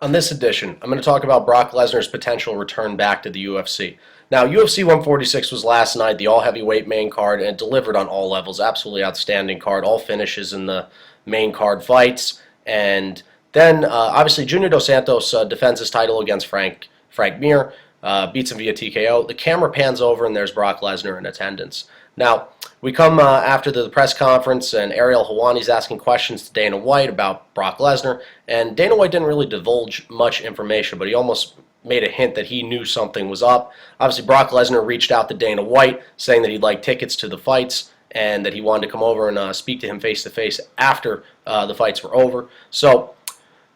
On this edition, I'm going to talk about Brock Lesnar's potential return back to the UFC. Now, UFC 146 was last night, the all-heavyweight main card, and it delivered on all levels. Absolutely outstanding card, all finishes in the main card fights. And then, obviously, Junior Dos Santos defends his title against Frank Mir, beats him via TKO. The camera pans over, and there's Brock Lesnar in attendance. Now, we come after the press conference, and Ariel Helwani's asking questions to Dana White about Brock Lesnar, and Dana White didn't really divulge much information, but he almost made a hint that he knew something was up. Obviously, Brock Lesnar reached out to Dana White, saying that he'd like tickets to the fights, and that he wanted to come over and speak to him face-to-face after the fights were over. So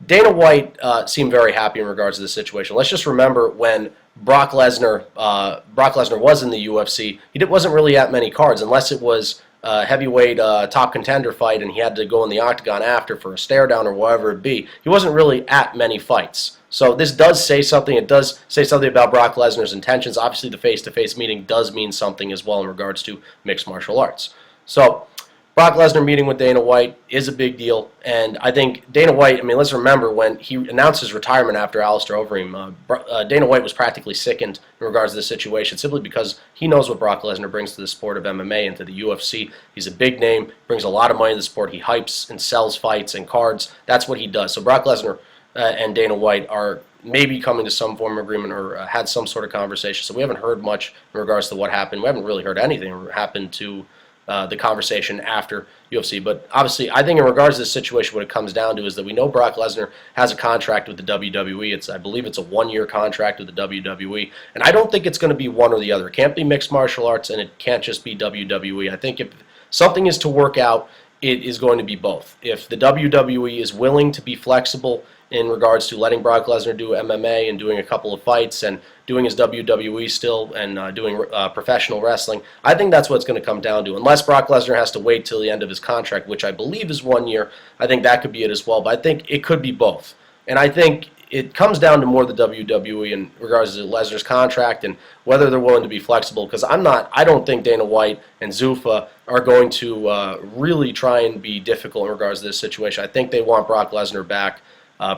Dana White seemed very happy in regards to the situation. Let's just remember when Brock Lesnar was in the UFC, he wasn't really at many cards, unless it was a heavyweight top contender fight and he had to go in the octagon after for a stare down or whatever it be. He wasn't really at many fights. So this does say something. It does say something about Brock Lesnar's intentions. Obviously, the face-to-face meeting does mean something as well in regards to mixed martial arts. So Brock Lesnar meeting with Dana White is a big deal, and I think Dana White, let's remember when he announced his retirement after Alistair Overeem, Dana White was practically sickened in regards to the situation simply because he knows what Brock Lesnar brings to the sport of MMA and to the UFC. He's a big name, brings a lot of money to the sport. He hypes and sells fights and cards. That's what he does. So Brock Lesnar and Dana White are maybe coming to some form of agreement or had some sort of conversation. So we haven't heard much in regards to what happened. We haven't really heard anything that happened to the conversation after UFC. But obviously, I think in regards to this situation, what it comes down to is that we know Brock Lesnar has a contract with the WWE. I believe it's a one-year contract with the WWE. And I don't think it's going to be one or the other. It can't be mixed martial arts, and it can't just be WWE. I think if something is to work out, it is going to be both. If the WWE is willing to be flexible in regards to letting Brock Lesnar do MMA and doing a couple of fights and doing his WWE still and doing professional wrestling, I think that's what it's going to come down to. Unless Brock Lesnar has to wait till the end of his contract, which I believe is 1 year, I think that could be it as well. But I think it could be both. And I think it comes down to more the WWE in regards to Lesnar's contract and whether they're willing to be flexible. Because I don't think Dana White and Zuffa are going to really try and be difficult in regards to this situation. I think they want Brock Lesnar back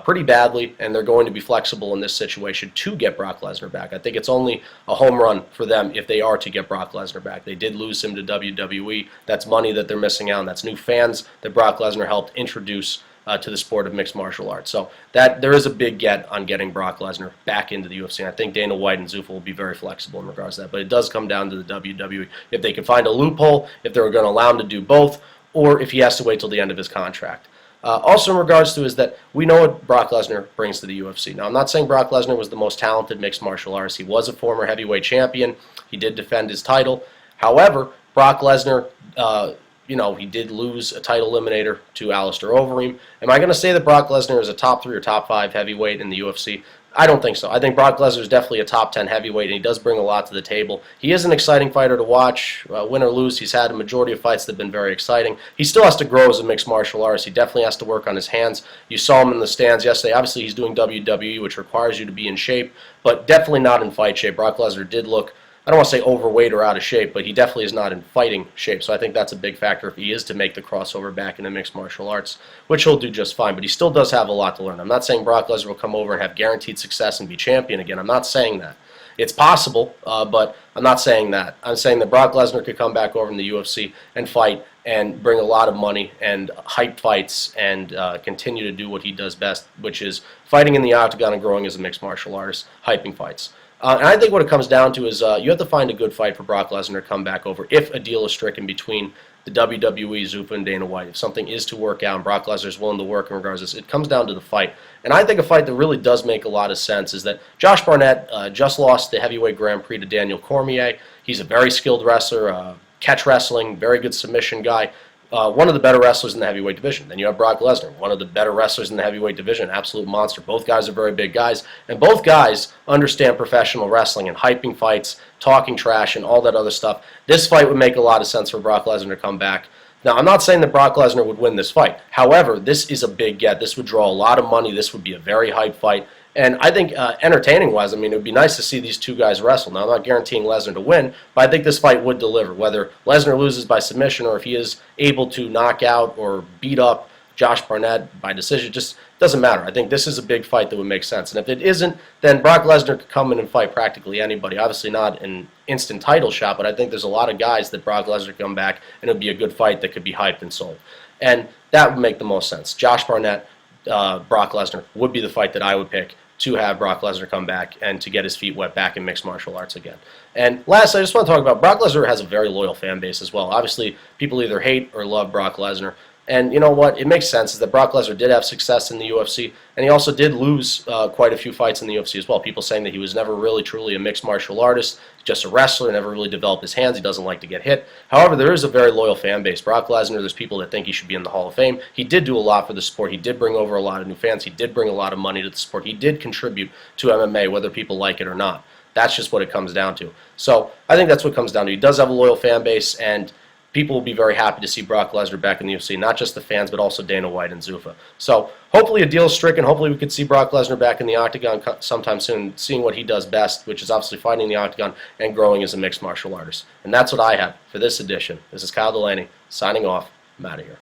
pretty badly, and they're going to be flexible in this situation to get Brock Lesnar back. I think it's only a home run for them if they are to get Brock Lesnar back. They did lose him to WWE. That's money that they're missing out on. That's new fans that Brock Lesnar helped introduce to the sport of mixed martial arts. So that there is a big get on getting Brock Lesnar back into the UFC. And I think Dana White and Zuffa will be very flexible in regards to that. But it does come down to the WWE. If they can find a loophole, if they're going to allow him to do both, or if he has to wait till the end of his contract. Also in regards to is that we know what Brock Lesnar brings to the UFC. Now, I'm not saying Brock Lesnar was the most talented mixed martial artist. He was a former heavyweight champion. He did defend his title. However, Brock Lesnar, he did lose a title eliminator to Alistair Overeem. Am I going to say that Brock Lesnar is a top 3 or top 5 heavyweight in the UFC? I don't think so. I think Brock Lesnar is definitely a top 10 heavyweight, and he does bring a lot to the table. He is an exciting fighter to watch. Win or lose, he's had a majority of fights that have been very exciting. He still has to grow as a mixed martial artist. He definitely has to work on his hands. You saw him in the stands yesterday. Obviously, he's doing WWE, which requires you to be in shape, but definitely not in fight shape. Brock Lesnar did look, I don't want to say overweight or out of shape, but he definitely is not in fighting shape. So I think that's a big factor if he is to make the crossover back into mixed martial arts, which he'll do just fine. But he still does have a lot to learn. I'm not saying Brock Lesnar will come over and have guaranteed success and be champion again. I'm not saying that. It's possible, but I'm not saying that. I'm saying that Brock Lesnar could come back over in the UFC and fight and bring a lot of money and hype fights and continue to do what he does best, which is fighting in the octagon and growing as a mixed martial artist, hyping fights. And I think what it comes down to is you have to find a good fight for Brock Lesnar to come back over if a deal is stricken between the WWE, Zuffa, and Dana White. If something is to work out and Brock Lesnar is willing to work in regards to this, it comes down to the fight. And I think a fight that really does make a lot of sense is that Josh Barnett just lost the heavyweight Grand Prix to Daniel Cormier. He's a very skilled wrestler, catch wrestling, very good submission guy. One of the better wrestlers in the heavyweight division. Then you have Brock Lesnar, one of the better wrestlers in the heavyweight division, absolute monster. Both guys are very big guys, and both guys understand professional wrestling and hyping fights, talking trash, and all that other stuff. This fight would make a lot of sense for Brock Lesnar to come back. Now, I'm not saying that Brock Lesnar would win this fight. However, this is a big get. This would draw a lot of money. This would be a very hype fight. And I think entertaining-wise, it would be nice to see these two guys wrestle. Now, I'm not guaranteeing Lesnar to win, but I think this fight would deliver. Whether Lesnar loses by submission or if he is able to knock out or beat up Josh Barnett by decision, just doesn't matter. I think this is a big fight that would make sense. And if it isn't, then Brock Lesnar could come in and fight practically anybody. Obviously not an instant title shot, but I think there's a lot of guys that Brock Lesnar could come back and it would be a good fight that could be hyped and sold. And that would make the most sense. Josh Barnett, Brock Lesnar would be the fight that I would pick to have Brock Lesnar come back and to get his feet wet back in mixed martial arts again. And last, I just want to talk about Brock Lesnar has a very loyal fan base as well. Obviously, people either hate or love Brock Lesnar. And you know what? It makes sense is that Brock Lesnar did have success in the UFC, and he also did lose quite a few fights in the UFC as well. People saying that he was never really truly a mixed martial artist, just a wrestler, never really developed his hands. He doesn't like to get hit. However, there is a very loyal fan base. Brock Lesnar, there's people that think he should be in the Hall of Fame. He did do a lot for the sport. He did bring over a lot of new fans. He did bring a lot of money to the sport. He did contribute to MMA, whether people like it or not. That's just what it comes down to. So I think that's what it comes down to. He does have a loyal fan base, and people will be very happy to see Brock Lesnar back in the UFC, not just the fans, but also Dana White and Zuffa. So hopefully a deal is stricken. Hopefully we could see Brock Lesnar back in the octagon sometime soon, seeing what he does best, which is obviously fighting in the octagon and growing as a mixed martial artist. And that's what I have for this edition. This is Kyle Delaney signing off. I'm out of here.